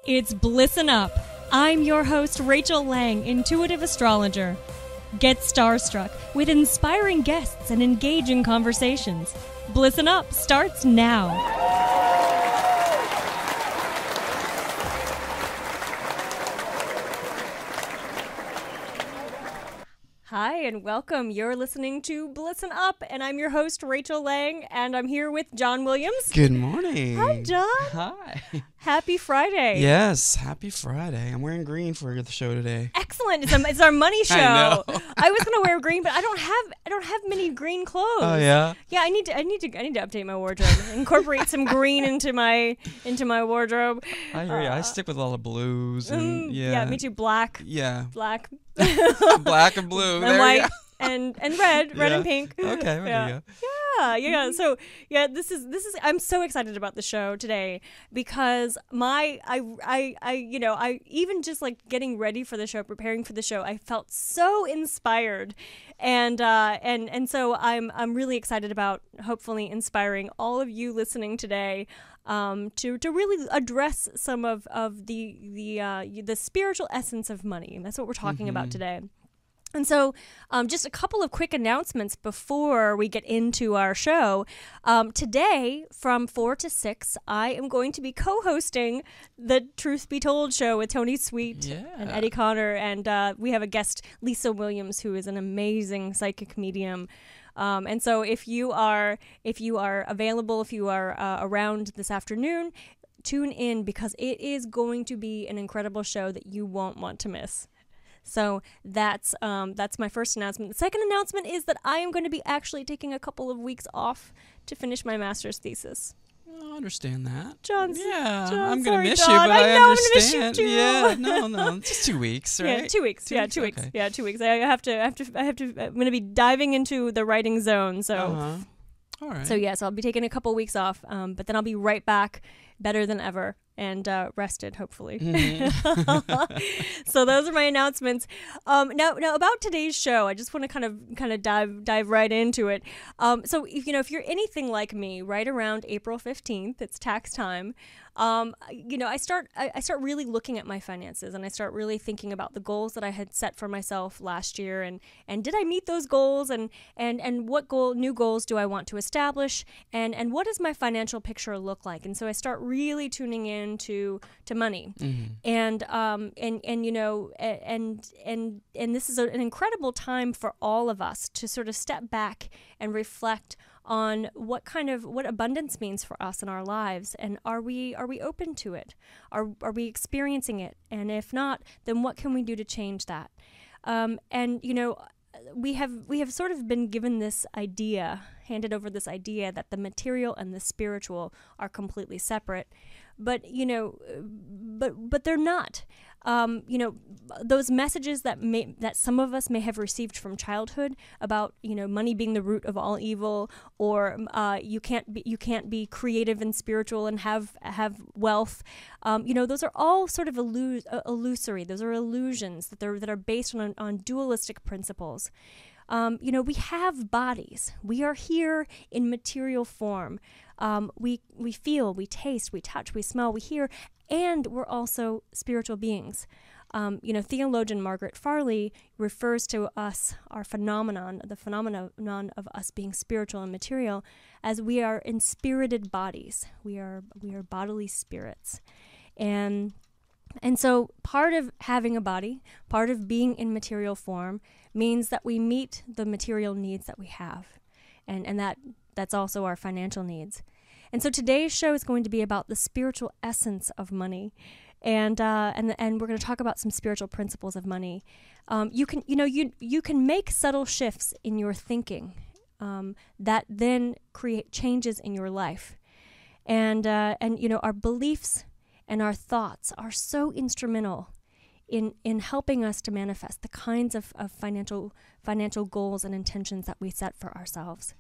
It's Blissin' Up. I'm your host, Rachel Lang, intuitive astrologer. Get starstruck with inspiring guests and engaging conversations. Blissin' Up starts now. Hi, and welcome. You're listening to Blissin' Up, and I'm your host, Rachel Lang, and I'm here with John Williams. Good morning. Hi, John. Hi. Happy Friday. Yes, happy Friday. I'm wearing green for the show today. Excellent. It's our money show. I know. I was gonna wear green, but I don't have many green clothes. Oh yeah. Yeah, I need to update my wardrobe. Incorporate some green into my wardrobe. I hear you. I stick with all the blues and Yeah, me too. Black. Yeah. Black. Black and blue. And there white. You go. And red Yeah. and pink. Okay, well, Yeah. there you go. Yeah. So this is I'm so excited about the show today because I even just like getting ready for the show, preparing for the show, I felt so inspired, and so I'm really excited about hopefully inspiring all of you listening today to really address some of the spiritual essence of money. That's what we're talking about today. And so just a couple of quick announcements before we get into our show. Today, from 4 to 6, I am going to be co-hosting the Truth Be Told show with Tony Sweet and Eddie Connor. And we have a guest, Lisa Williams, who is an amazing psychic medium. And so if you are available, if you are around this afternoon, tune in because it is going to be an incredible show that you won't want to miss. So that's my first announcement. The second announcement is that I am going to be actually taking a couple of weeks off to finish my master's thesis. I understand that. John, I'm going to miss John. you, but I know, understand. I'm gonna miss you too. Yeah, no, just 2 weeks, right? Yeah, 2 weeks. Two Yeah, weeks, 2 weeks. okay. Yeah, 2 weeks. I have to. I'm going to be diving into the writing zone. So, All right. so yes, I'll be taking a couple weeks off. But then I'll be right back, better than ever, and rested, hopefully. So those are my announcements. Now about today's show, I just want to kind of dive right into it. So if you're anything like me, right around April 15th, it's tax time. I start really looking at my finances, and I start really thinking about the goals that I had set for myself last year, and did I meet those goals, and what new goals do I want to establish, and what does my financial picture look like? And so I start really tuning in to money, and this is an incredible time for all of us to sort of step back and reflect on what abundance means for us in our lives, and are we open to it? Are we experiencing it? And if not, then what can we do to change that? We have sort of been given handed over this idea that the material and the spiritual are completely separate, but they're not. Those messages that some of us may have received from childhood about money being the root of all evil, or you can't be creative and spiritual and have wealth. Those are all sort of illusory. Those are illusions that are based on dualistic principles. We have bodies. We are here in material form. We feel, we taste, we touch, we smell, we hear, and we're also spiritual beings. Theologian Margaret Farley refers to us, the phenomenon of us being spiritual and material, as we are inspirited bodies. We are bodily spirits. And so part of having a body, part of being in material form, means that we meet the material needs that we have. And that's also our financial needs. And so today's show is going to be about the spiritual essence of money. And we're going to talk about some spiritual principles of money. You can make subtle shifts in your thinking that then create changes in your life. And our beliefs and our thoughts are so instrumental in helping us to manifest the kinds of financial goals and intentions that we set for ourselves.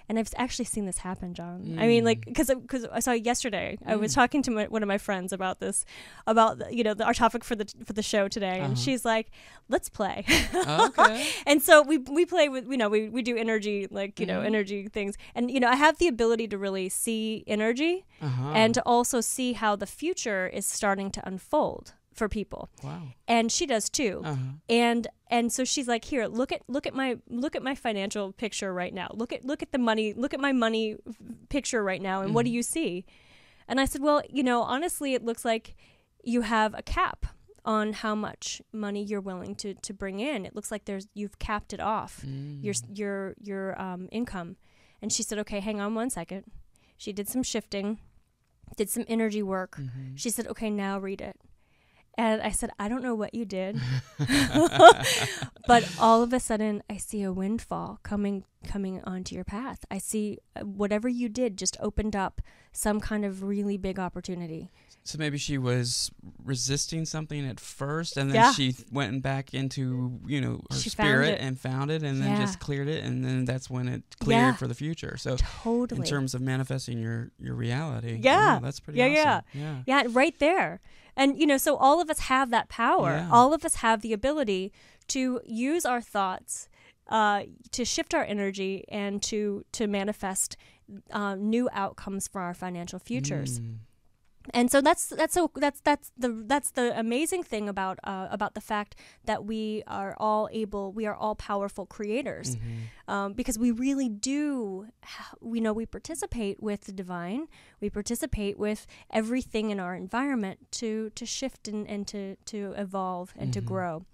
And I've actually seen this happen, John. I mean, like, because I saw yesterday, I was talking to one of my friends about this, about our topic for the show today, and she's like, "Let's play." Okay. And so we play with we do energy, like energy things, and I have the ability to really see energy and to also see how the future is starting to unfold for people. Wow. And she does too. And so she's like, "Here, look at my financial picture right now. Look at the money. Look at my money picture right now. And what do you see?" And I said, "Well, honestly, it looks like you have a cap on how much money you're willing to bring in. It looks like you've capped it off your income." And she said, "Okay, hang on one second." She did some shifting, did some energy work. She said, "Okay, now read it." And I said, "I don't know what you did," but all of a sudden I see a windfall coming onto your path. I see whatever you did just opened up some kind of really big opportunity. So maybe she was resisting something at first, and then she went back into her spirit and found it, and then just cleared it, and then that's when it cleared for the future. So totally, in terms of manifesting your reality, that's pretty awesome. Yeah, right there. And so all of us have that power. Yeah. All of us have the ability to use our thoughts, to shift our energy, and to manifest new outcomes for our financial futures. And so that's the amazing thing about the fact that we are all powerful creators, because we really do, we participate with the divine, we participate with everything in our environment to shift and to evolve and to grow.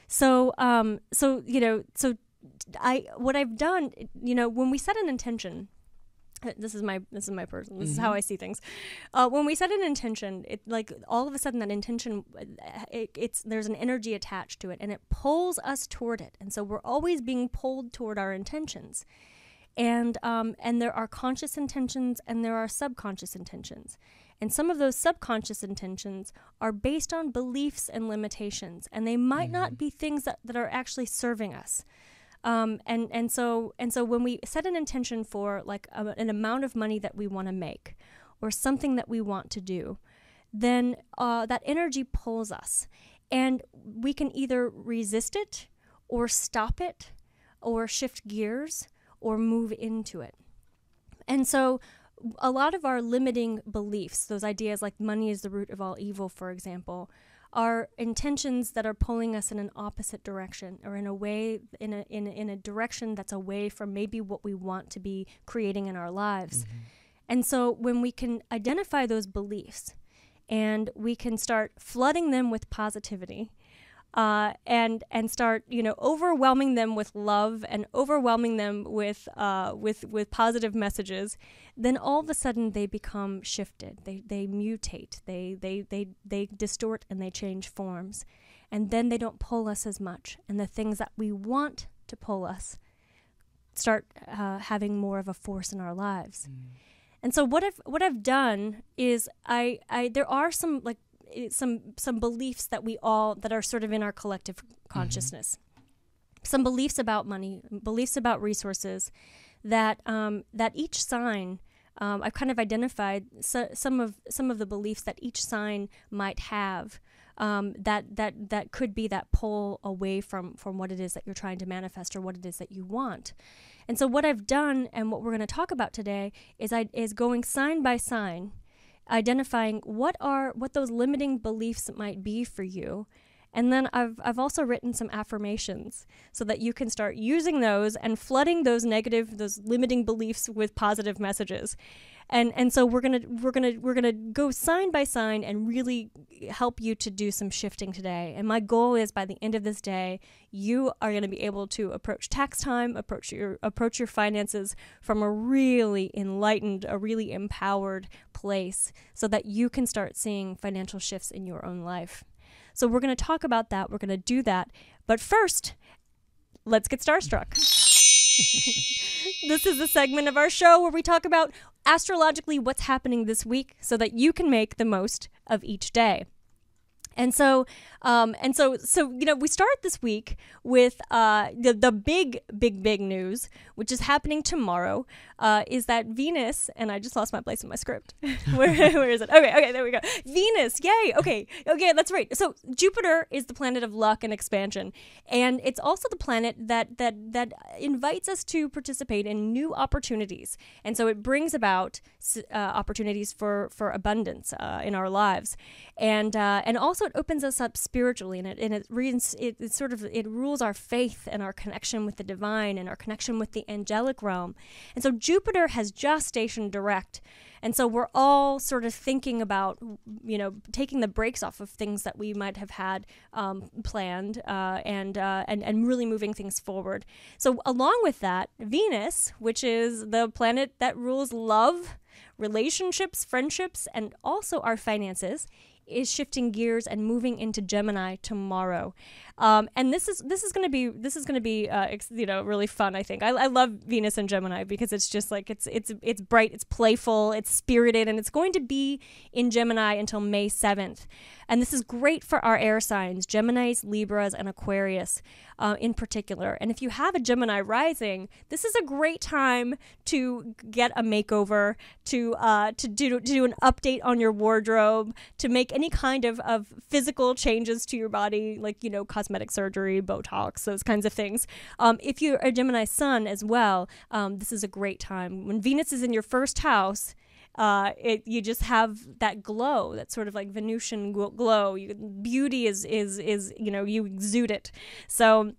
So what I've done, when we set an intention. This is my person. This is how I see things. When we set an intention, it like all of a sudden that intention, there's an energy attached to it, and it pulls us toward it. And so we're always being pulled toward our intentions, and there are conscious intentions and there are subconscious intentions, and some of those subconscious intentions are based on beliefs and limitations, and they might not be things that are actually serving us. And so when we set an intention for like an amount of money that we want to make or something that we want to do, then that energy pulls us, and we can either resist it or stop it or shift gears or move into it. And so a lot of our limiting beliefs, those ideas like money is the root of all evil, for example, are intentions that are pulling us in an opposite direction, or in a direction that's away from maybe what we want to be creating in our lives. And so when we can identify those beliefs and we can start flooding them with positivity, and start overwhelming them with love and overwhelming them with positive messages, then all of a sudden they become shifted. They mutate. They distort and they change forms, and then they don't pull us as much. And the things that we want to pull us start having more of a force in our lives. And so what I've done is there are some like some beliefs that are sort of in our collective consciousness, some beliefs about money, beliefs about resources, that each sign, I've kind of identified some of the beliefs that each sign might have, that could be that pull away from what it is that you're trying to manifest or what it is that you want. And so what I've done, and what we're going to talk about today, is going sign by sign, identifying what those limiting beliefs might be for you. And then I've also written some affirmations so that you can start using those and flooding those limiting beliefs with positive messages. And so we're gonna go sign by sign and really help you to do some shifting today. And my goal is, by the end of this day, you are going to be able to approach tax time, approach your finances from a really enlightened, a really empowered place, so that you can start seeing financial shifts in your own life. So we're going to talk about that. We're going to do that. But first, let's get starstruck. This is a segment of our show where we talk about astrologically what's happening this week so that you can make the most of each day. And so, we start this week with the big news, which is happening tomorrow, is that Venus, and I just lost my place in my script. Where is it? Okay, there we go. Venus, yay! Okay, that's right. So Jupiter is the planet of luck and expansion, and it's also the planet that invites us to participate in new opportunities, and so it brings about opportunities for abundance in our lives, and also it opens us up spiritually, and it rules our faith and our connection with the divine and our connection with the angelic realm. And so Jupiter has just stationed direct, and so we're all sort of thinking about, taking the brakes off of things that we might have had planned, and really moving things forward. So along with that, Venus, which is the planet that rules love, relationships, friendships, and also our finances, is shifting gears and moving into Gemini tomorrow, and this is going to be really fun. I think I love Venus and Gemini because it's just like it's bright, it's playful, it's spirited, and it's going to be in Gemini until May 7th. And this is great for our air signs, Geminis, Libras, and Aquarius in particular. And if you have a Gemini rising, this is a great time to get a makeover, to do an update on your wardrobe, to make any kind of physical changes to your body, like, cosmetic surgery, Botox, those kinds of things. If you're a Gemini sun as well, this is a great time. When Venus is in your first house, you just have that glow, that sort of like Venusian glow. Beauty is you exude it. So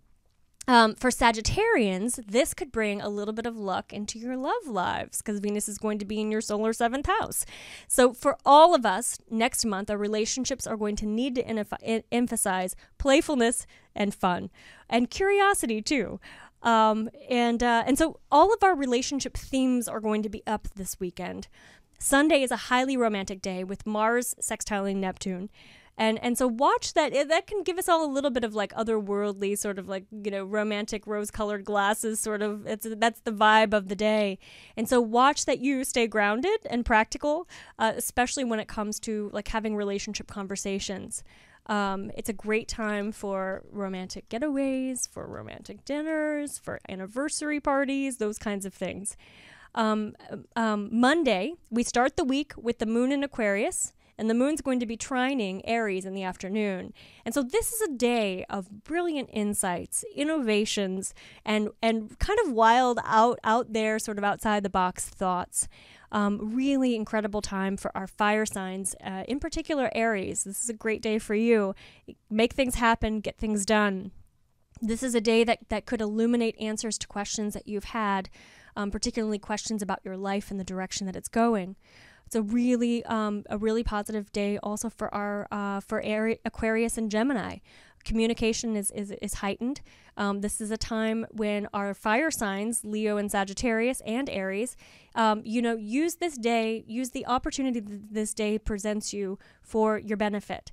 for Sagittarians, this could bring a little bit of luck into your love lives because Venus is going to be in your solar 7th house. So for all of us, next month, our relationships are going to need to emphasize playfulness and fun and curiosity too. And so all of our relationship themes are going to be up this weekend. Sunday is a highly romantic day with Mars sextiling Neptune. And so watch that. That can give us all a little bit of like otherworldly sort of like, romantic rose-colored glasses sort of. That's the vibe of the day. And so watch that you stay grounded and practical, especially when it comes to like having relationship conversations. It's a great time for romantic getaways, for romantic dinners, for anniversary parties, those kinds of things. Monday, we start the week with the moon in Aquarius, and the moon's going to be trining Aries in the afternoon. And so this is a day of brilliant insights, innovations, and kind of wild out there, sort of outside the box thoughts. Really incredible time for our fire signs, in particular Aries. This is a great day for you. Make things happen, get things done. This is a day that could illuminate answers to questions that you've had, particularly questions about your life and the direction that it's going. It's a really positive day also for our Aquarius and Gemini. Communication is heightened. This is a time when our fire signs, Leo and Sagittarius and Aries, use the opportunity that this day presents you for your benefit.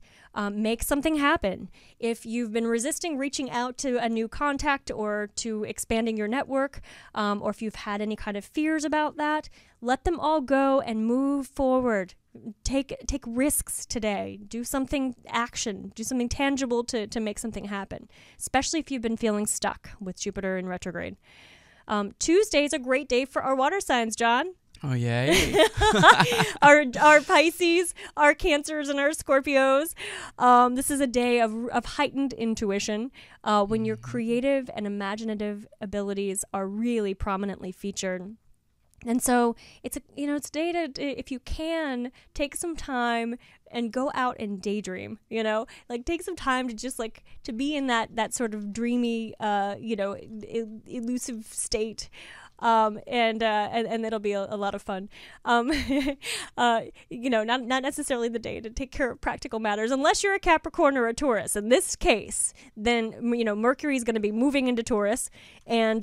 Make something happen. If you've been resisting reaching out to a new contact or to expanding your network, or if you've had any kind of fears about that, let them all go and move forward. Take risks today. Do something tangible to make something happen, especially if you've been feeling stuck with Jupiter in retrograde. Tuesday is a great day for our water signs, John. Oh, yay. our Pisces, our Cancers, and our Scorpios. This is a day of heightened intuition when your creative and imaginative abilities are really prominently featured. And so it's a day to, if you can, take some time and go out and daydream, take some time to just to be in that sort of dreamy, elusive state. And it'll be a lot of fun. Not necessarily the day to take care of practical matters unless you're a Capricorn or a Taurus. In this case, then Mercury is going to be moving into Taurus, and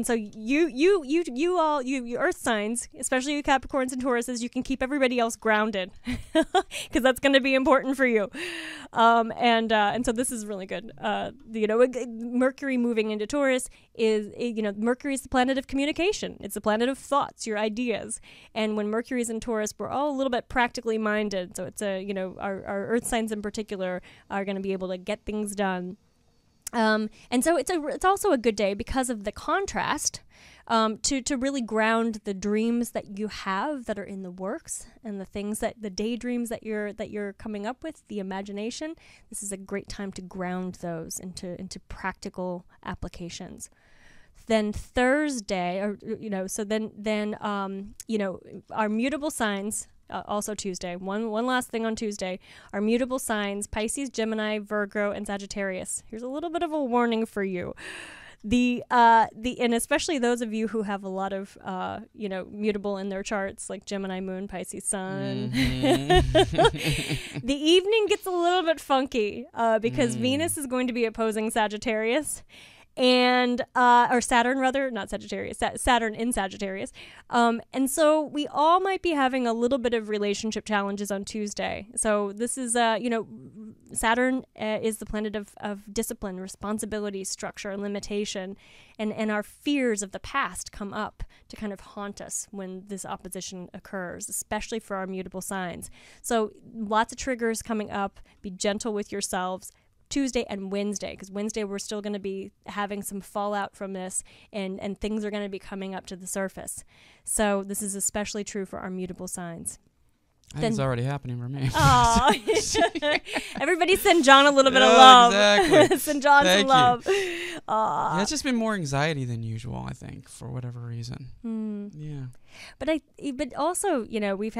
so you Earth signs, especially you Capricorns and Tauruses, you can keep everybody else grounded because that's going to be important for you. And so this is really good. Mercury moving into Taurus is Mercury is the planet of communication. It's the planet of thoughts, your ideas. And when Mercury's in Taurus, we're all a little bit practically minded. So it's our earth signs in particular are going to be able to get things done. And so it's also a good day because of the contrast, to really ground the dreams that you have that are in the works, and the daydreams that you're coming up with, the imagination. This is a great time to ground those into practical applications. Then Thursday, our mutable signs. Also Tuesday. One last thing on Tuesday. Our mutable signs: Pisces, Gemini, Virgo, and Sagittarius. Here's a little bit of a warning for you. And especially those of you who have a lot of mutable in their charts, like Gemini Moon, Pisces Sun. Mm-hmm. The evening gets a little bit funky because Venus is going to be opposing Sagittarius. And or Saturn rather, not Sagittarius, Saturn in Sagittarius. And so we all might be having a little bit of relationship challenges on Tuesday. So this is, Saturn is the planet of discipline, responsibility, structure, and limitation. And our fears of the past come up to kind of haunt us when this opposition occurs, especially for our mutable signs. So lots of triggers coming up. Be gentle with yourselves. Tuesday and Wednesday, because Wednesday we're still going to be having some fallout from this, and things are going to be coming up to the surface. So this is especially true for our mutable signs. I think it's already happening for me. Everybody send John a little bit of love. Exactly. Send John some love. Yeah, it's just been more anxiety than usual, I think, for whatever reason. Yeah. But also, we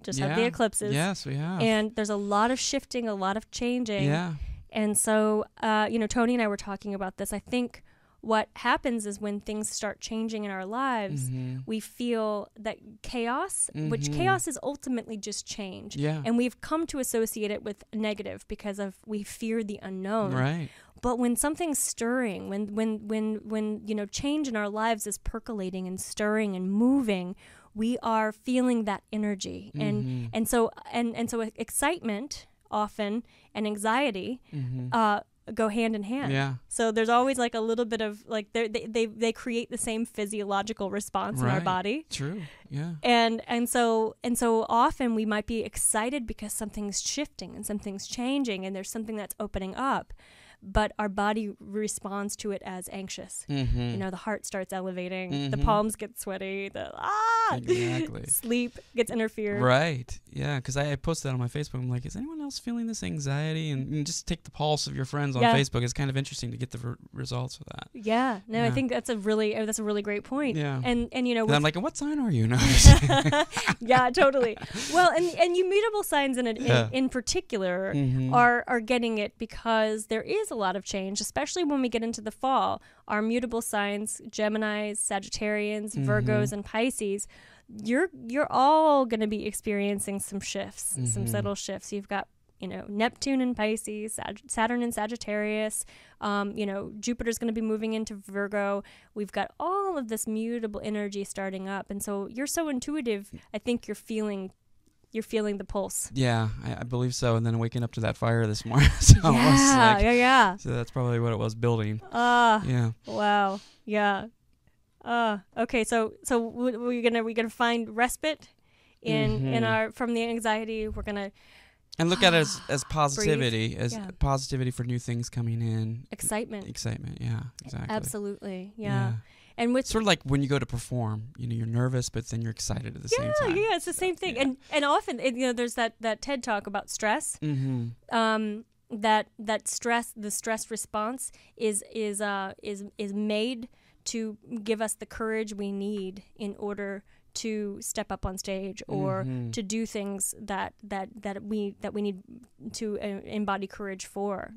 just had the eclipses. Yes, we have. And there's a lot of shifting, a lot of changing. Yeah. And so, Tony and I were talking about this. I think what happens is when things start changing in our lives, we feel that chaos, which chaos is ultimately just change. Yeah. And we've come to associate it with negative because we fear the unknown. Right. But when something's stirring, when change in our lives is percolating and stirring and moving, we are feeling that energy. And so excitement often and anxiety go hand in hand. Yeah. So there's always like a little bit of like they create the same physiological response in our body. True. Yeah. And so often we might be excited because something's shifting and something's changing and there's something that's opening up. But our body responds to it as anxious. The heart starts elevating, the palms get sweaty, exactly. Sleep gets interfered. Right. Yeah, because I posted that on my Facebook. I'm like, is anyone else feeling this anxiety? And just take the pulse of your friends on Facebook. It's kind of interesting to get the results of that. Yeah. No, I think that's a really great point. Yeah. And I'm like, what sign are you? No. Yeah, totally. Well, and you mutable signs in particular are getting it because there is a lot of change, especially when we get into the fall. Our mutable signs, Geminis, Sagittarians, Virgos, and Pisces, you're all going to be experiencing some shifts, some subtle shifts. You've got Neptune in Pisces, Saturn in Sagittarius, Jupiter's going to be moving into Virgo. We've got all of this mutable energy starting up, and so you're so intuitive. I think you're feeling the pulse. Yeah, I believe so. And then waking up to that fire this morning. So yeah. So that's probably what it was building. Yeah. Wow. Yeah. Okay. So we're gonna find respite in our from the anxiety. We're gonna look at it as positivity, positivity for new things coming in. Excitement. Yeah. Exactly. Absolutely. Yeah. And with sort of like when you go to perform, you're nervous, but then you're excited at the same time. Yeah, it's the same thing. Yeah. And often, there's that TED talk about stress. That stress, the stress response is made to give us the courage we need in order to step up on stage or to do things that we need to embody courage for,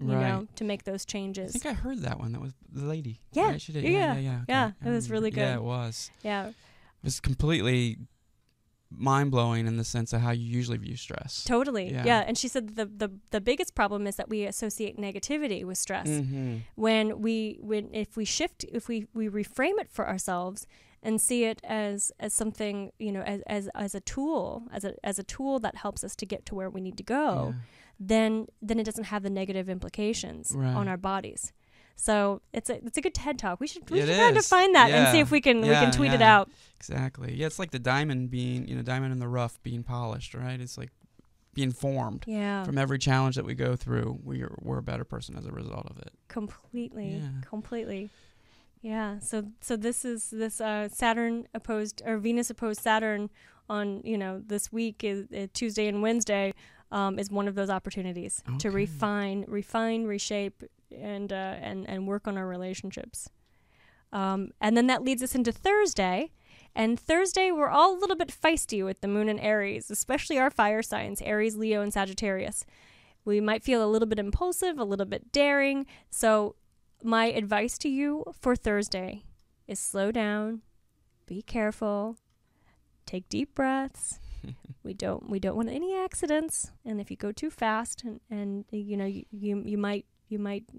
to make those changes. I think I heard that one. That was the lady. Yeah, right? She did. Yeah. Okay. It was really good. Yeah, it was. Yeah, it was completely mind-blowing in the sense of how you usually view stress. Totally. Yeah. And she said the biggest problem is that we associate negativity with stress. When if we reframe it for ourselves and see it as something, as a tool, as a tool that helps us to get to where we need to go, then it doesn't have the negative implications on our bodies. So it's a good TED Talk. We should try to find that and see if we can tweet it out. Exactly. Yeah, it's like the diamond diamond in the rough being polished, right? It's like being formed. Yeah. From every challenge that we go through, we're a better person as a result of it. Completely. Yeah. So this is Saturn opposed, or Venus opposed Saturn on, this week is Tuesday and Wednesday, is one of those opportunities to refine, reshape, and work on our relationships. And then that leads us into Thursday. And Thursday, we're all a little bit feisty with the moon in Aries, especially our fire signs, Aries, Leo, and Sagittarius. We might feel a little bit impulsive, a little bit daring. So my advice to you for Thursday is slow down, be careful, take deep breaths. We don't want any accidents. And if you go too fast, and you might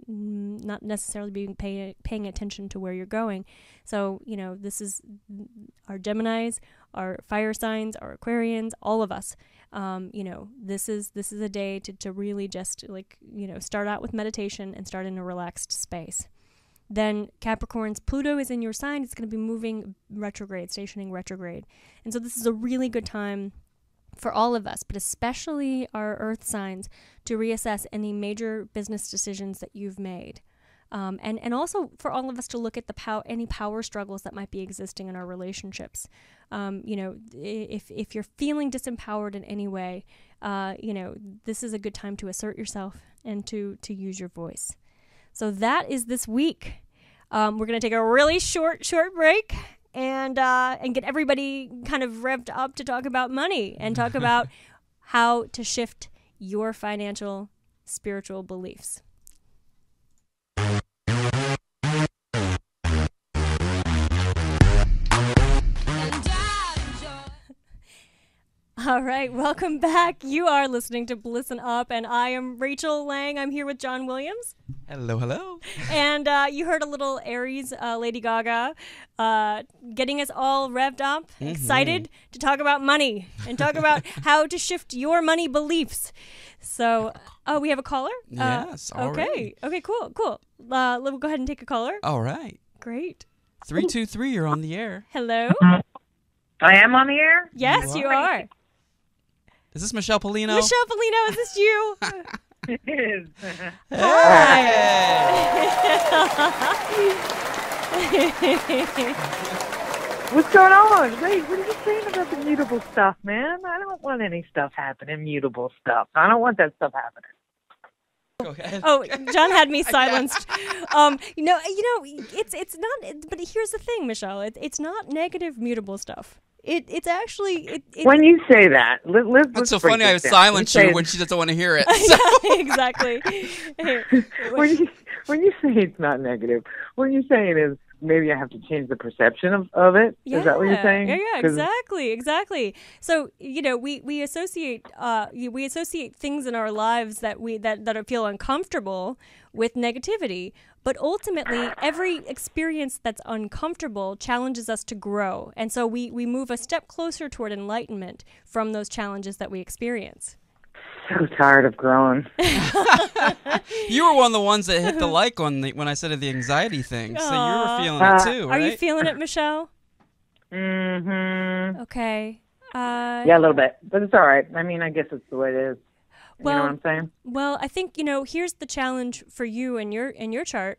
not necessarily be paying attention to where you're going. So, this is our Geminis, our fire signs, our Aquarians, all of us. This is a day to really just start out with meditation and start in a relaxed space. Then Capricorns, Pluto is in your sign. It's going to be moving retrograde, stationing retrograde. And so this is a really good time for all of us, but especially our earth signs, to reassess any major business decisions that you've made. And also for all of us to look at any power struggles that might be existing in our relationships. If you're feeling disempowered in any way, this is a good time to assert yourself and to use your voice. So that is this week. We're going to take a really short break and get everybody kind of revved up to talk about money and talk about how to shift your financial, spiritual beliefs. All right, welcome back. You are listening to Blissin' Up, and I am Rachel Lang. I'm here with John Williams. Hello. And you heard a little Aries, Lady Gaga, getting us all revved up, excited to talk about money and talk about how to shift your money beliefs. So, we have a caller? Yes, already. Okay, cool. We'll go ahead and take a caller. All right. Great. 323, you're on the air. Hello? I am on the air? Yes, you are. Is this Michelle Polino? Michelle Polino, is this you? It is. Hi. What's going on? Wait, what are you saying about the mutable stuff, man? I don't want any stuff happening, mutable stuff. I don't want that stuff happening. Go ahead. Oh, John had me silenced. It's not. But here's the thing, Michelle. It's not negative mutable stuff. It's actually. When you say that, what's so funny? I would silence you when she doesn't want to hear it. So. Yeah, exactly. when you say it's not negative, what you're saying is maybe I have to change the perception of it. Yeah. Is that what you're saying? Yeah, exactly. So we associate things in our lives that feel uncomfortable with negativity. But ultimately, every experience that's uncomfortable challenges us to grow. And so we move a step closer toward enlightenment from those challenges that we experience. So tired of growing. You were one of the ones that hit the like when I said the anxiety thing. So you were feeling it too, right? Are you feeling it, Michelle? Mm-hmm. Okay. Yeah, a little bit. But it's all right. I mean, I guess it's the way it is. You know what I'm saying? Well, I think, here's the challenge for you in your chart.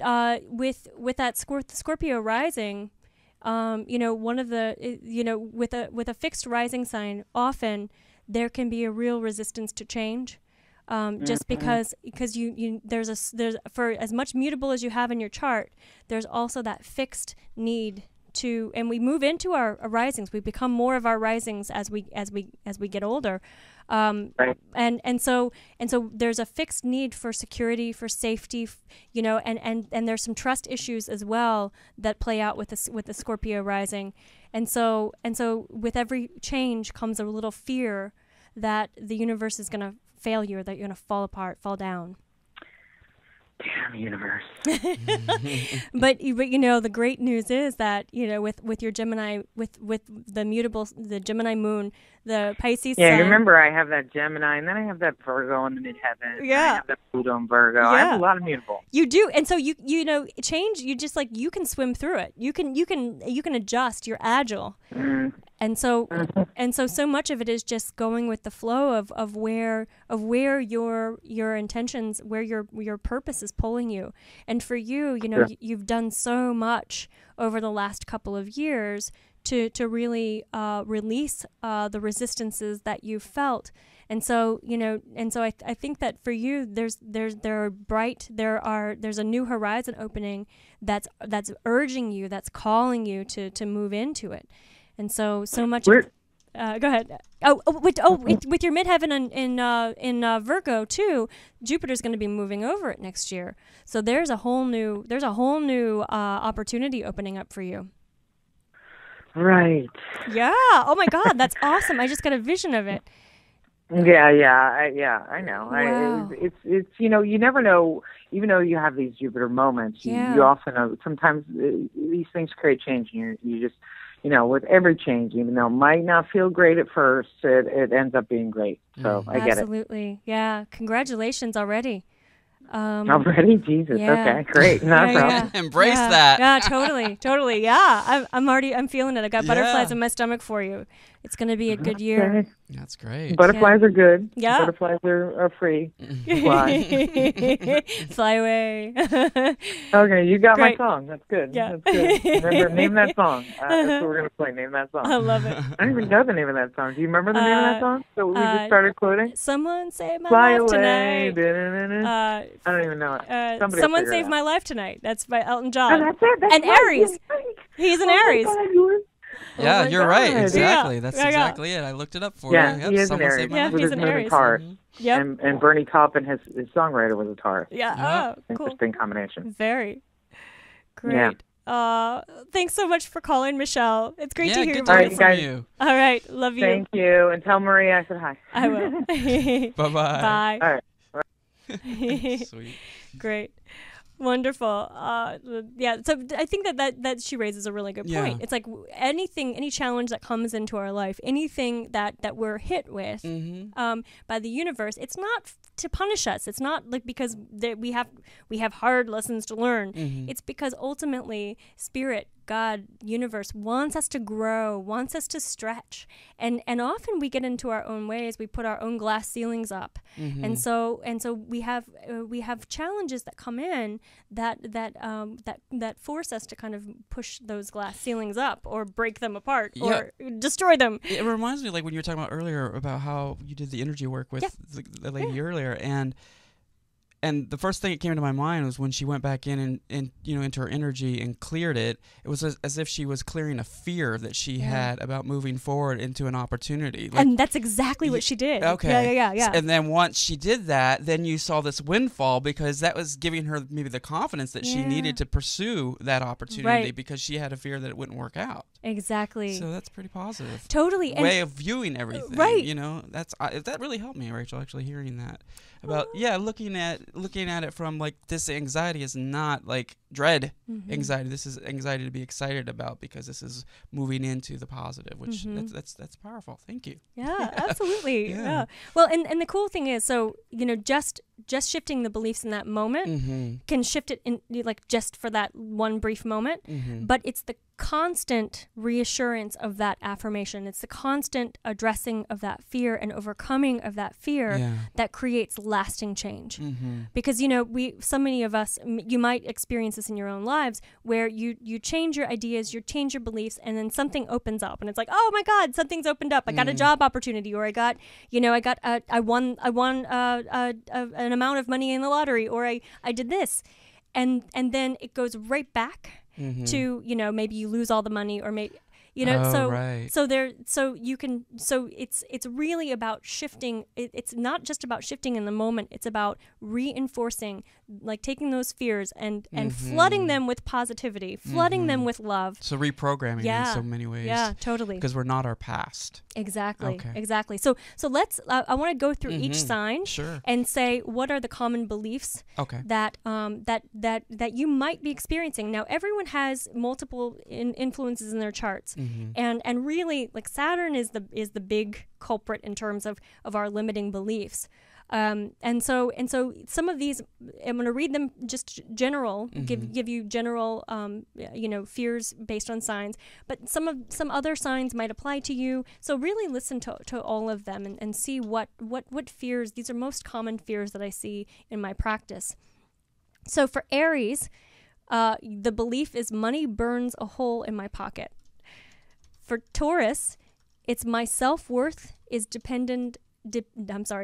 With that Scorpio rising, one of the, with a fixed rising sign, often there can be a real resistance to change. Just because there's for as much mutable as you have in your chart, there's also that fixed need to, and we move into our risings. We become more of our risings as we get older. Right. And so there's a fixed need for security, for safety, and there's some trust issues as well that play out with the Scorpio rising. And so with every change comes a little fear that the universe is going to fail you, or that you're going to fall apart, fall down. Damn universe. but you know, the great news is that, you know, with your Gemini, with the Gemini moon, the Pisces sun. Yeah, you remember I have that Gemini, and then I have that Virgo in the midheaven. Yeah. I have that Pluto and Virgo. Yeah. I have a lot of mutable. You do, and so you know, change. You just, like, you can swim through it. You can adjust. You're agile. Mm. And so so much of it is just going with the flow of where your intentions, where your purpose is pulling you. And for you, you know, you've done so much over the last couple of years to really release the resistances that you felt. And so, you know, I think that for you, there's a new horizon opening that's urging you, that's calling you to move into it. And so much. Go ahead. With your midheaven in Virgo too, Jupiter's going to be moving over it next year. So there's a whole new opportunity opening up for you. Right. Yeah. Oh my God, that's awesome. I just got a vision of it. Yeah, I know. Wow. It's you know, you never know. Even though you have these Jupiter moments, you also know sometimes these things create change, and you just, you know, with every change, even though it might not feel great at first, it ends up being great. So I get it. Absolutely. Yeah. Congratulations already. Already? Jesus. Yeah. Okay, great. Not a problem. Embrace that. Yeah, totally. Yeah. I'm feeling it. I got butterflies in my stomach for you. It's going to be a good year. That's great. Butterflies are good. Yeah. Butterflies are free. Fly. Fly away. Okay, you got Great. my song. That's good. Yeah. That's good. Remember, name that song. That's what we're going to play. Name that song. I love it. I don't even know the name of that song. Do you remember the name of that song that we just started quoting? Someone Save My Fly Life away. Tonight. I don't even know it. Someone Save My Life Tonight. That's by Elton John. Oh, that's it. That's and right. Aries. He's an Aries. Yeah, you're right. God. Exactly. Yeah. That's Yeah. exactly it. I looked it up for Yeah, you. Yep, he is an Someone Aries. Save My Yeah, Life. he's With an his Aries. Taurus. Yep. And Bernie Taupin, his songwriter, was a Taurus. Yeah. Oh, cool. Interesting combination. Very great. Yeah. Thanks so much for calling, Michelle. It's great to hear your good to hear voice. from you. All right. Love you. Thank you. And tell Maria I said hi. I will. Bye-bye. Bye. All right. Sweet. Great. Wonderful. Yeah. So I think that she raises a really good point. Yeah. It's like any challenge that comes into our life, anything that we're hit with by the universe, it's not to punish us. It's not like because we have hard lessons to learn. It's because ultimately Spirit, God, universe wants us to grow, wants us to stretch, and often we get into our own ways. We put our own glass ceilings up, and so we have challenges that come in that force us to kind of push those glass ceilings up or break them apart or destroy them. It reminds me, like when you were talking about earlier about how you did the energy work with the lady earlier, and the first thing that came to my mind was when she went back in and you know, into her energy and cleared it. It was as if she was clearing a fear that she had about moving forward into an opportunity. Like, and that's exactly what she did. Okay. Yeah. And then once she did that, then you saw this windfall because that was giving her maybe the confidence that she needed to pursue that opportunity because she had a fear that it wouldn't work out. Exactly. So that's pretty positive. Totally. Way of viewing everything. Right. You know, that really helped me, Rachel, actually hearing that. About looking at it from like, this anxiety is not like dread anxiety. This is anxiety to be excited about because this is moving into the positive, which that's powerful. Thank you. Yeah, absolutely. Yeah. Well, and the cool thing is, so you know, just shifting the beliefs in that moment can shift it in like just for that one brief moment, but it's the constant reassurance of that affirmation. It's the constant addressing of that fear and overcoming of that fear that creates lasting change. Because, you know, so many of us, you might experience this in your own lives where you change your ideas, you change your beliefs, and then something opens up and it's like, oh my God, something's opened up. I got a job opportunity, or I won an amount of money in the lottery, or I did this. And then it goes right back to, you know, maybe you lose all the money, or maybe, You know, right. It's really about shifting. It's not just about shifting in the moment. It's about reinforcing, like taking those fears and flooding them with positivity, flooding them with love. So reprogramming in so many ways. Yeah, totally. Because we're not our past. Exactly. Okay. Exactly. So let's. I want to go through each sign. Sure. And say what are the common beliefs that you might be experiencing. Now, everyone has multiple influences in their charts, and really, like Saturn is the big culprit in terms of our limiting beliefs. And so some of these, I'm going to read them just general, give you general, fears based on signs, but some other signs might apply to you. So really listen to all of them and see what fears, these are most common fears that I see in my practice. So for Aries, the belief is money burns a hole in my pocket. For Taurus, it's my self-worth is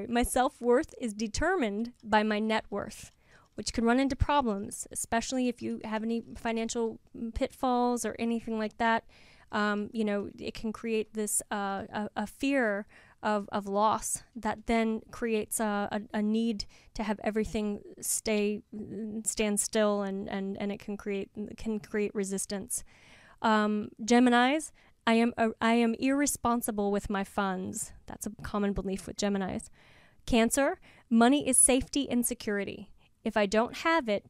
my self-worth is determined by my net worth, which can run into problems, especially if you have any financial pitfalls or anything like that. It can create this a fear of loss that then creates a need to have everything stand still, and it can create resistance. Geminis, I am irresponsible with my funds. That's a common belief with Geminis. Cancer, money is safety and security. If I don't have it,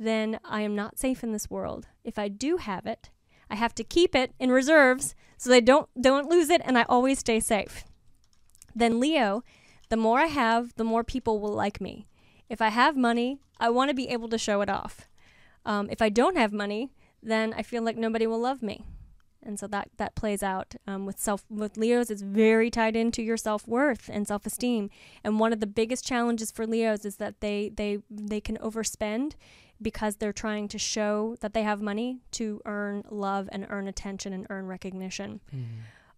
then I am not safe in this world. If I do have it, I have to keep it in reserves so they don't lose it, and I always stay safe. Then Leo, the more I have, the more people will like me. If I have money, I want to be able to show it off. If I don't have money, then I feel like nobody will love me. And so that plays out with Leos. It's very tied into your self-worth and self-esteem. And one of the biggest challenges for Leos is that they can overspend because they're trying to show that they have money to earn love and earn attention and earn recognition.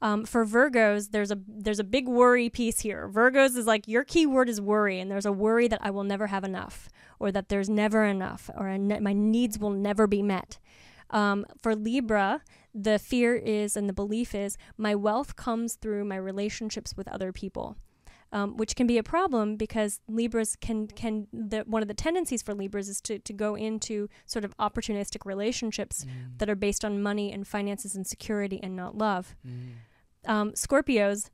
For Virgos, there's a big worry piece here. Virgos is like, your key word is worry, and there's a worry that I will never have enough, or that there's never enough, or my needs will never be met. For Libra, the fear is, and the belief is, my wealth comes through my relationships with other people, which can be a problem because Libras one of the tendencies for Libras is to go into sort of opportunistic relationships that are based on money and finances and security and not love. Scorpios,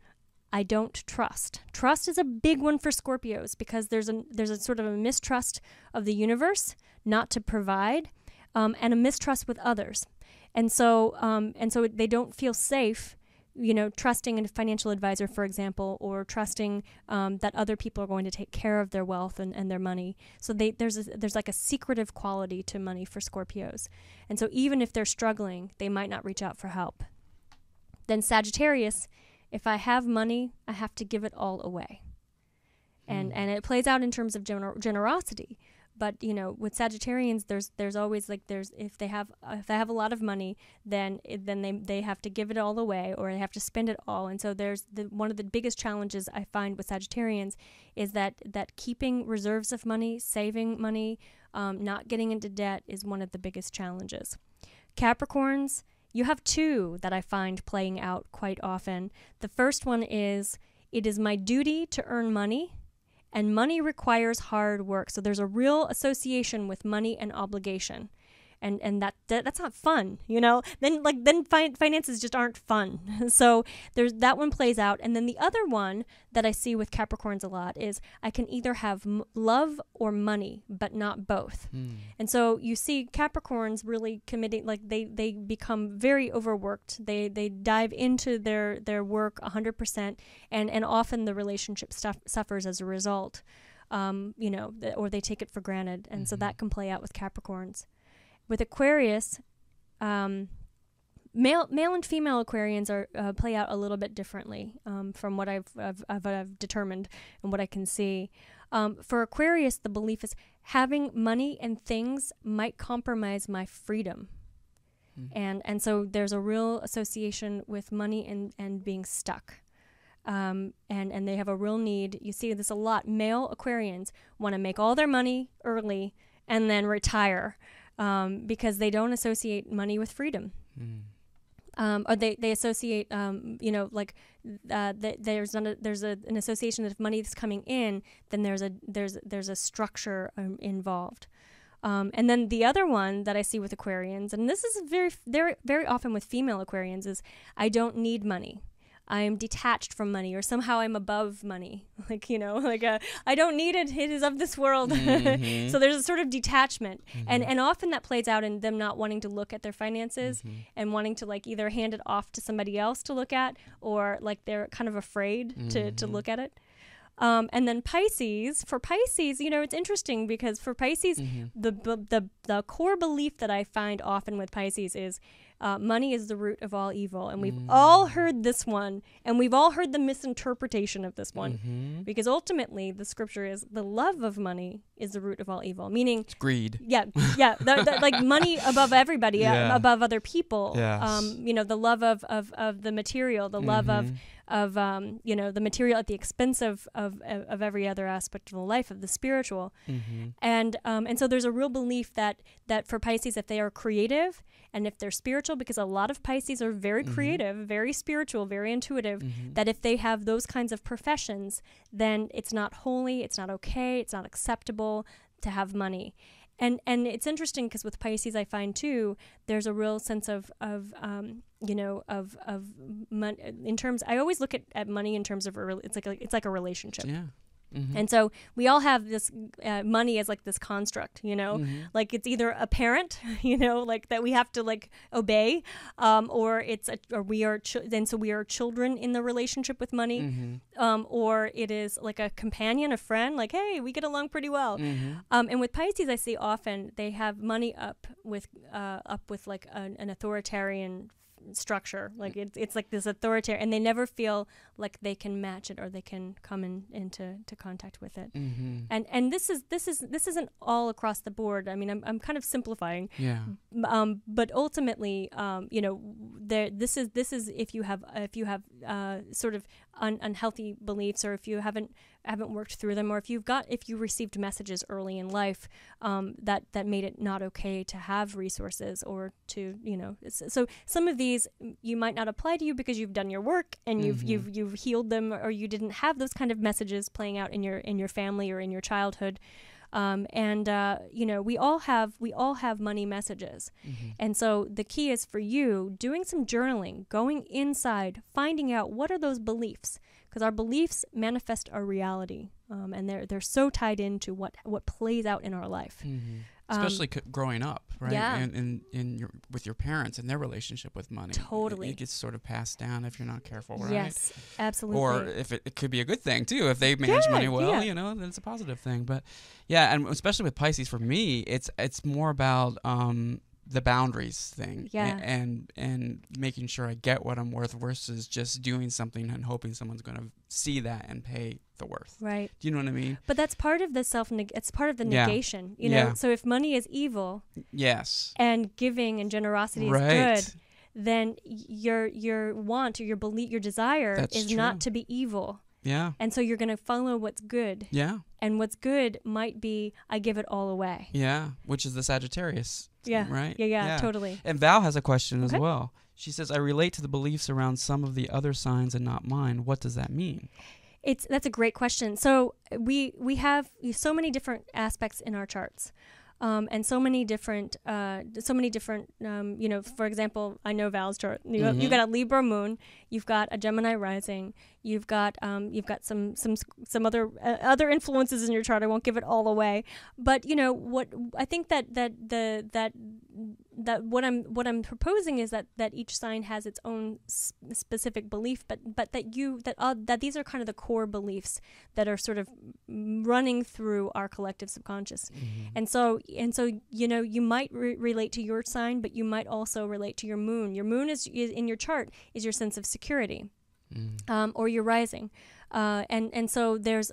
I don't trust. Trust is a big one for Scorpios because there's a sort of a mistrust of the universe not to provide, and a mistrust with others. And so they don't feel safe, trusting a financial advisor, for example, or trusting that other people are going to take care of their wealth and their money. So there's like a secretive quality to money for Scorpios. And so even if they're struggling, they might not reach out for help. Then Sagittarius, if I have money, I have to give it all away. And it plays out in terms of generosity. But with Sagittarians, there's always if they have a lot of money, then they have to give it all away, or they have to spend it all. And so there's one of the biggest challenges I find with Sagittarians is that keeping reserves of money, saving money, not getting into debt is one of the biggest challenges. Capricorns, you have two that I find playing out quite often. The first one is, it is my duty to earn money, and money requires hard work. So there's a real association with money and obligation. And that's not fun, Then finances just aren't fun. So that one plays out. And then the other one that I see with Capricorns a lot is, I can either have love or money, but not both. And so you see Capricorns really committing, they become very overworked. They dive into their work 100%, and often the relationship suffers as a result, or they take it for granted. And so that can play out with Capricorns. With Aquarius, male and female Aquarians play out a little bit differently from what I've determined and what I can see. For Aquarius, the belief is, having money and things might compromise my freedom. And so there's a real association with money and being stuck. And they have a real need. You see this a lot. Male Aquarians want to make all their money early and then retire. because they don't associate money with freedom. Or they associate, like there's an association that if money is coming in, then there's a structure involved. And then the other one that I see with Aquarians, and this is very often with female Aquarians, is I don't need money. I am detached from money, or somehow I'm above money. I don't need it. It is of this world. Mm-hmm. So there's a sort of detachment. Mm-hmm. And often that plays out in them not wanting to look at their finances and wanting to either hand it off to somebody else to look at, or they're kind of afraid to look at it. And then Pisces, it's interesting because for Pisces, the core belief that I find often with Pisces is money is the root of all evil. And we've all heard this one, and we've all heard the misinterpretation of this one, because ultimately the scripture is the love of money is the root of all evil, meaning it's greed. Yeah. Like money above everybody, above other people. Yes. The love of the material, the love of the material at the expense of every other aspect of the life, of the spiritual. And so there's a real belief that for Pisces, if they are creative and if they're spiritual, because a lot of Pisces are very creative, very spiritual, very intuitive, that if they have those kinds of professions, then it's not holy, it's not okay, it's not acceptable to have money. And it's interesting because with Pisces, I find too, there's a real sense of money in terms. I always look at money in terms of it's like a relationship. Yeah. Mm-hmm. And so we all have this money as this construct, like it's either a parent, that we have to obey, or we are children in the relationship with money, or it is like a companion, a friend, hey, we get along pretty well. And with Pisces, I see often they have money up with an authoritarian structure, it's like this authoritarian, and they never feel like they can match it or they can come into contact with it. And this isn't all across the board. I mean, I'm kind of simplifying. Yeah. But ultimately, this is if you have sort of unhealthy beliefs, or if you haven't worked through them, or if you received messages early in life that made it not okay to have resources, or to so some of these you might not apply to you because you've done your work and you've healed them, or you didn't have those kind of messages playing out in your family or in your childhood. We all have money messages. And so the key is for you doing some journaling, going inside, finding out what are those beliefs, because our beliefs manifest our reality, and they're so tied into what plays out in our life. Especially growing up, right? Yeah. And with your parents and their relationship with money. Totally. It gets sort of passed down if you're not careful, right? Yes, absolutely. Or if it could be a good thing too. If they manage money well, then it's a positive thing. But yeah, and especially with Pisces, for me, it's more about the boundaries thing, and making sure I get what I'm worth versus just doing something and hoping someone's going to see that and pay the worth. Right. Do you know what I mean? But that's part of the it's part of the negation, you know? So if money is evil, and giving and generosity is good, then your want or your belief, your desire is not to be evil. Yeah. And so you're going to follow what's good. Yeah. And what's good might be, I give it all away. Yeah. Which is the Sagittarius. Yeah. Right? Yeah, totally. And Val has a question as well. She says, I relate to the beliefs around some of the other signs and not mine. What does that mean? That's a great question. So we have so many different aspects in our charts. And so many different, for example, I know Val's chart. You've got a Libra moon, you've got a Gemini rising, you've got some other influences in your chart. I won't give it all away, but what I think that what I'm proposing is that each sign has its own specific belief, but that these are kind of the core beliefs that are sort of running through our collective subconscious, and so you might relate to your sign, but you might also relate to your moon. Your moon is in your chart is your sense of security, or your rising. And so there's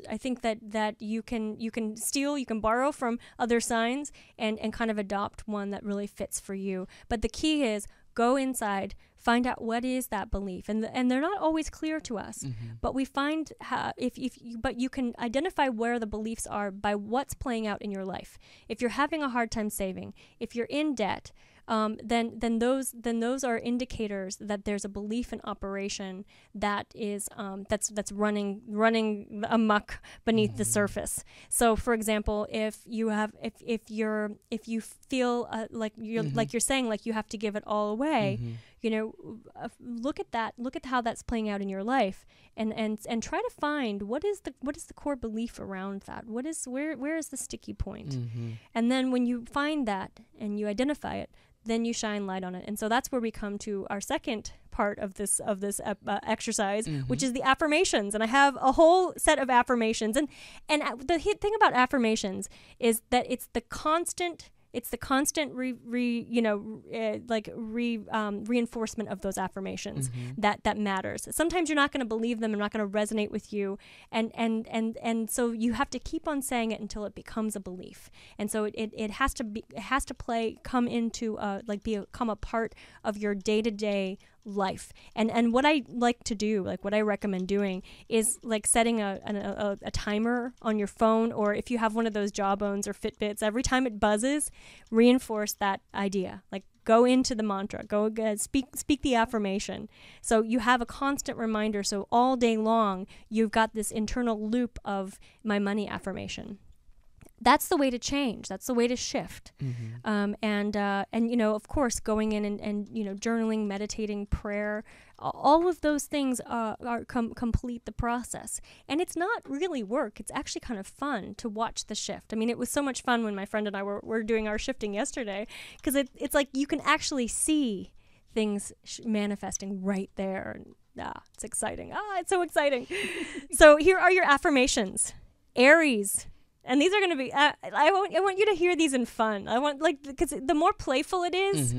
I think that you can steal, you can borrow from other signs and kind of adopt one that really fits for you. But the key is go inside, find out what is that belief, and they're not always clear to us. But we find but you can identify where the beliefs are by what's playing out in your life. If you're having a hard time saving, if you're in debt, then those are indicators that there's a belief in operation that is that's running amok beneath the surface. So, for example, if you feel like you're saying, like you have to give it all away, look at that. Look at how that's playing out in your life, and try to find what is the core belief around that. Where is the sticky point? And then when you find that and you identify it, then you shine light on it. And so that's where we come to our second part of this exercise, which is the affirmations. And I have a whole set of affirmations. And the thing about affirmations is that it's the constant reinforcement of those affirmations that matters. Sometimes you're not going to believe them and not going to resonate with you, and so you have to keep on saying it until it becomes a belief. And so it has to become a part of your day-to-day life. And what I like to do, like what I recommend doing, is like setting a timer on your phone, or if you have one of those Jawbones or Fitbits, every time it buzzes, reinforce that idea. Like go into the mantra, speak the affirmation. So you have a constant reminder. So all day long, you've got this internal loop of my money affirmation. That's the way to change. That's the way to shift. And of course, going in and journaling, meditating, prayer, all of those things complete the process. And it's not really work. It's actually kind of fun to watch the shift. I mean, it was so much fun when my friend and I were doing our shifting yesterday, because it's like you can actually see things manifesting right there. And, it's exciting. It's so exciting. So here are your affirmations. Aries. And these are going to be, I want you to hear these in fun. Because the more playful it is,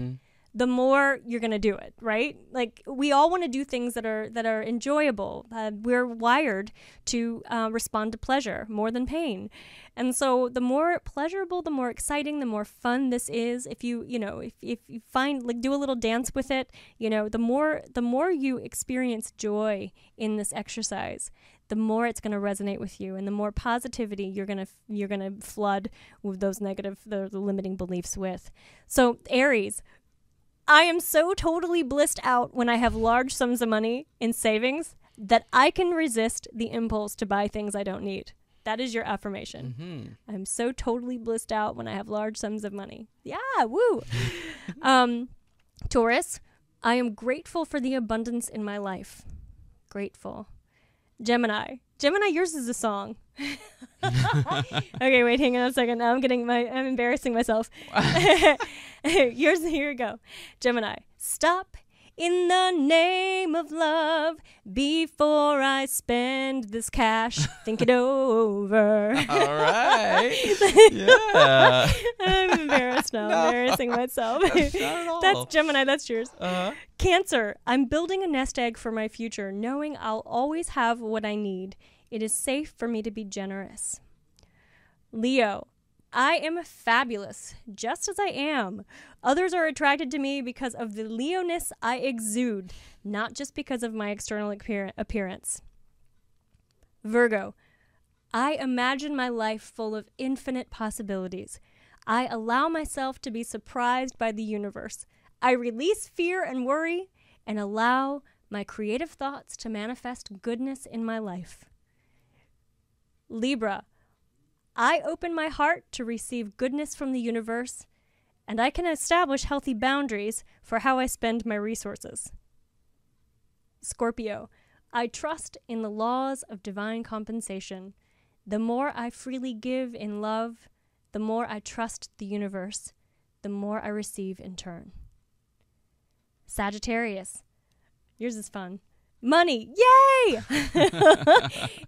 the more you're going to do it, right? Like, we all want to do things that are enjoyable. We're wired to respond to pleasure more than pain. And so the more pleasurable, the more exciting, the more fun this is. If you find, like, do a little dance with it, the more you experience joy in this exercise, the more it's going to resonate with you, and the more positivity you're going to flood with those the limiting beliefs with. So, Aries, I am so totally blissed out when I have large sums of money in savings that I can resist the impulse to buy things I don't need. That is your affirmation. I'm so totally blissed out when I have large sums of money. Yeah, woo. Taurus, I am grateful for the abundance in my life. Grateful. Gemini, yours is a song. Okay, wait, hang on a second. Now I'm embarrassing myself. Here we go. Gemini, stop in the name of love before I spend this cash. Think it over. All right. Yeah. I'm embarrassed now. No. Embarrassing myself. Not at all. That's Gemini. That's yours. Cancer, I'm building a nest egg for my future, knowing I'll always have what I need. It is safe for me to be generous. Leo, I am fabulous, just as I am. Others are attracted to me because of the Leo-ness I exude, not just because of my external appearance. Virgo, I imagine my life full of infinite possibilities. I allow myself to be surprised by the universe. I release fear and worry and allow my creative thoughts to manifest goodness in my life. Libra, I open my heart to receive goodness from the universe, and I can establish healthy boundaries for how I spend my resources. Scorpio, I trust in the laws of divine compensation. The more I freely give in love, the more I trust the universe, the more I receive in turn. Sagittarius, yours is fun. Money, yay!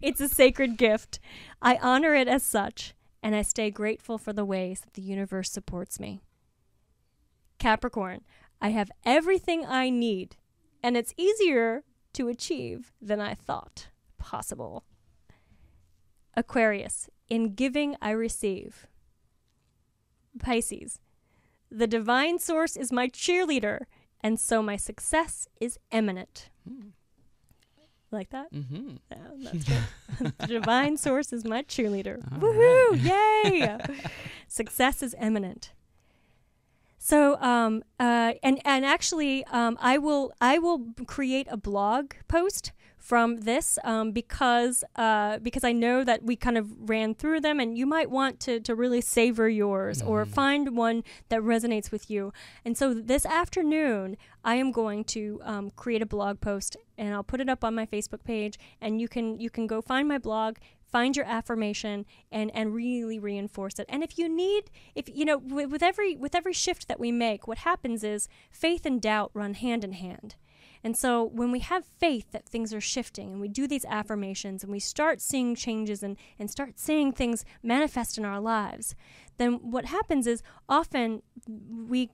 It's a sacred gift. I honor it as such, and I stay grateful for the ways that the universe supports me. Capricorn, I have everything I need, and it's easier to achieve than I thought possible. Aquarius, in giving I receive. Pisces, the divine source is my cheerleader, and so my success is imminent. Like that? Mm-hmm. Yeah, that's good. The divine source is my cheerleader. All Woohoo! right. Yay! Success is imminent. So, and actually, I will create a blog post from this because I know that we kind of ran through them, and you might want to really savor yours or find one that resonates with you. And so this afternoon, I am going to create a blog post, and I'll put it up on my Facebook page, and you can go find my blog, find your affirmation, and really reinforce it. And if you need, with every shift that we make, what happens is faith and doubt run hand in hand. And so when we have faith that things are shifting, and we do these affirmations, and we start seeing changes and start seeing things manifest in our lives, then what happens is often we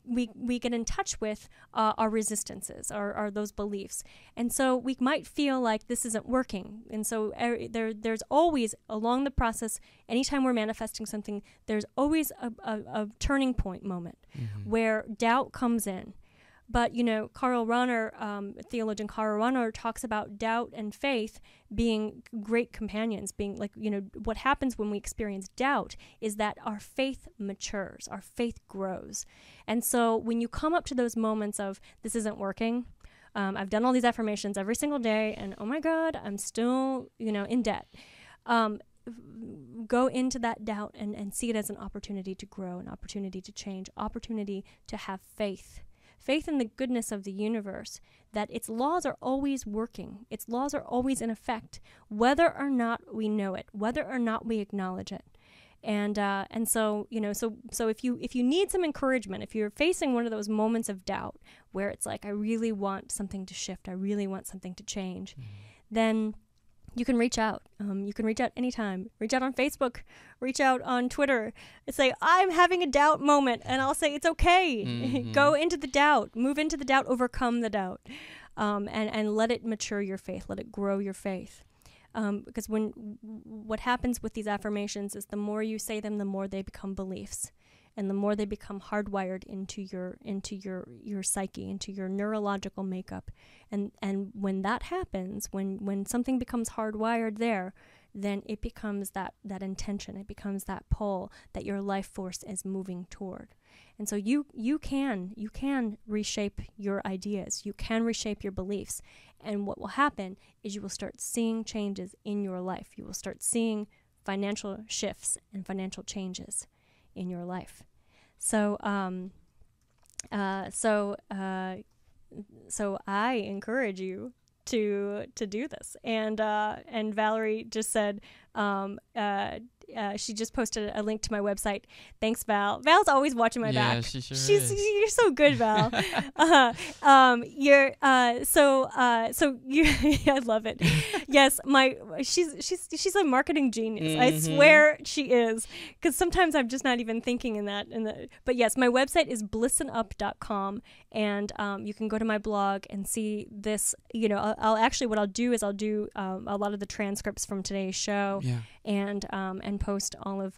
get in touch with our resistances, or those beliefs. And so we might feel like this isn't working. And so there's always, along the process, anytime we're manifesting something, there's always a turning point moment where doubt comes in. But, Karl Rahner, theologian Karl Rahner, talks about doubt and faith being great companions, being like, what happens when we experience doubt is that our faith matures, our faith grows. And so when you come up to those moments of, this isn't working, I've done all these affirmations every single day, and oh my God, I'm still, in debt. Go into that doubt and see it as an opportunity to grow, an opportunity to change, opportunity to have faith. Faith in the goodness of the universe, that its laws are always working, its laws are always in effect, whether or not we know it, whether or not we acknowledge it. And so, so if you need some encouragement, if you're facing one of those moments of doubt where it's like, I really want something to shift, I really want something to change, then you can reach out. You can reach out anytime. Reach out on Facebook. Reach out on Twitter. And say, I'm having a doubt moment. And I'll say, it's okay. Go into the doubt. Move into the doubt. Overcome the doubt. And let it mature your faith. Let it grow your faith. Because what happens with these affirmations is the more you say them, the more they become beliefs. And the more they become hardwired into your psyche, into your neurological makeup. And when that happens, when something becomes hardwired there, then it becomes that intention, it becomes that pull that your life force is moving toward. And so you can reshape your ideas, you can reshape your beliefs. And what will happen is you will start seeing changes in your life. You will start seeing financial shifts and financial changes in your life. So I encourage you to do this. And Valerie just said, she just posted a link to my website. Thanks, Val. Val's always watching my back. Yeah, she sure is. You're so good, Val. I love it. Yes, she's a marketing genius. I swear she is. Because sometimes I'm just not even thinking in that. But yes, my website is blissandup.com, and you can go to my blog and see this. What I'll do is I'll do a lot of the transcripts from today's show, and post all of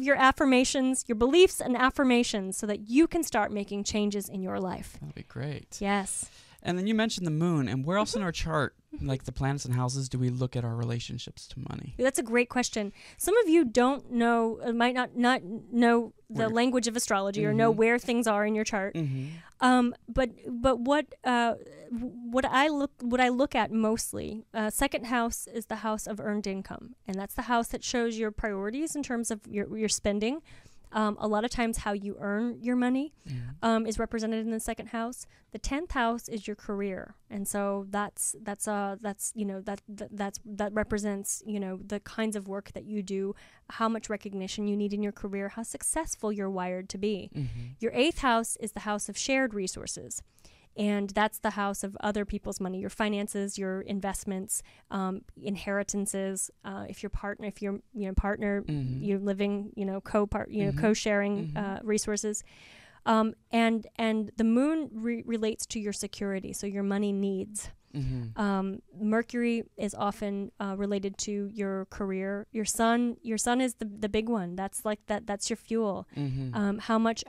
your affirmations, your beliefs and affirmations, so that you can start making changes in your life. That'd be great. Yes. And then you mentioned the moon, and where else in our chart, like the planets and houses, do we look at our relationships to money? That's a great question. Some of you don't know, might not know the language of astrology or know where things are in your chart. But what I look at mostly, second house is the house of earned income, and that's the house that shows your priorities in terms of your spending. A lot of times how you earn your money is represented in the second house. The 10th house is your career. And so that represents, the kinds of work that you do, how much recognition you need in your career, how successful you're wired to be. Your 8th house is the house of shared resources. And that's the house of other people's money, your finances, your investments, inheritances. If you're partner, you're living, co-sharing resources. And the moon relates to your security, so your money needs. Mercury is often related to your career. Your sun is the big one. That's like that's your fuel. How much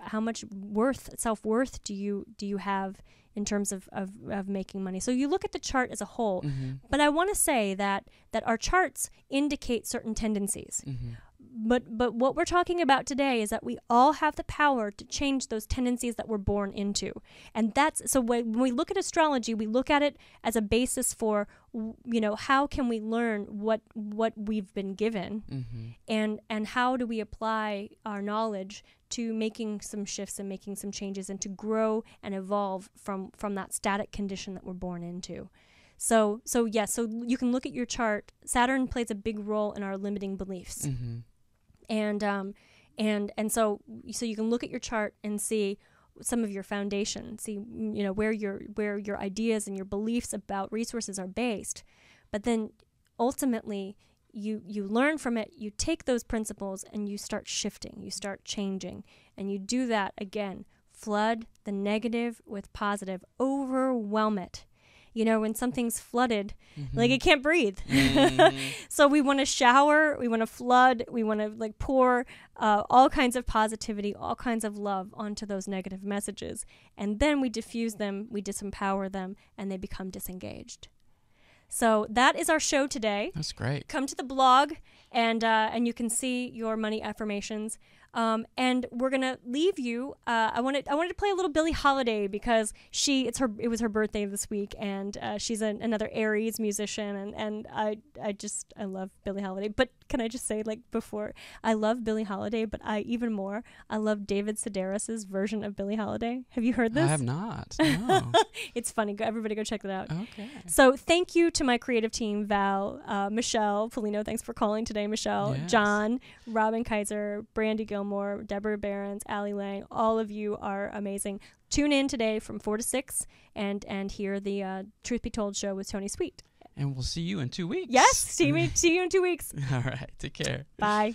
self-worth do you have in terms of making money? So you look at the chart as a whole. But I want to say that our charts indicate certain tendencies. But what we're talking about today is that we all have the power to change those tendencies that we're born into. And that's so when we look at astrology, we look at it as a basis for, how can we learn what we've been given, and how do we apply our knowledge to making some shifts and making some changes and to grow and evolve from that static condition that we're born into. So you can look at your chart. Saturn plays a big role in our limiting beliefs. And so you can look at your chart and see some of your foundation, see where your ideas and your beliefs about resources are based. But then ultimately you learn from it, you take those principles and you start shifting, you start changing, and you do that again. Flood the negative with positive, overwhelm it. When something's flooded, like it can't breathe. So we want to shower, we want to flood, we want to pour all kinds of positivity, all kinds of love onto those negative messages. And then we diffuse them, we disempower them, and they become disengaged. So that is our show today. That's great. Come to the blog and you can see your money affirmations. And we're gonna leave you. I wanted to play a little Billie Holiday because it was her birthday this week, and she's another Aries musician, and I love Billie Holiday. But can I just say, before, I love Billie Holiday, but I love David Sedaris's version of Billie Holiday. Have you heard this? I have not. No. It's funny. Everybody go check that out. Okay. So thank you to my creative team, Val, Michelle, Polino, thanks for calling today, Michelle, Yes. John, Robin Kaiser, Brandy Gilmore, Deborah Behrens, Allie Lang. All of you are amazing. Tune in today from 4 to 6 and hear the Truth Be Told show with Tony Sweet. And we'll see you in 2 weeks. Yes, see you in 2 weeks. All right. Take care. Bye.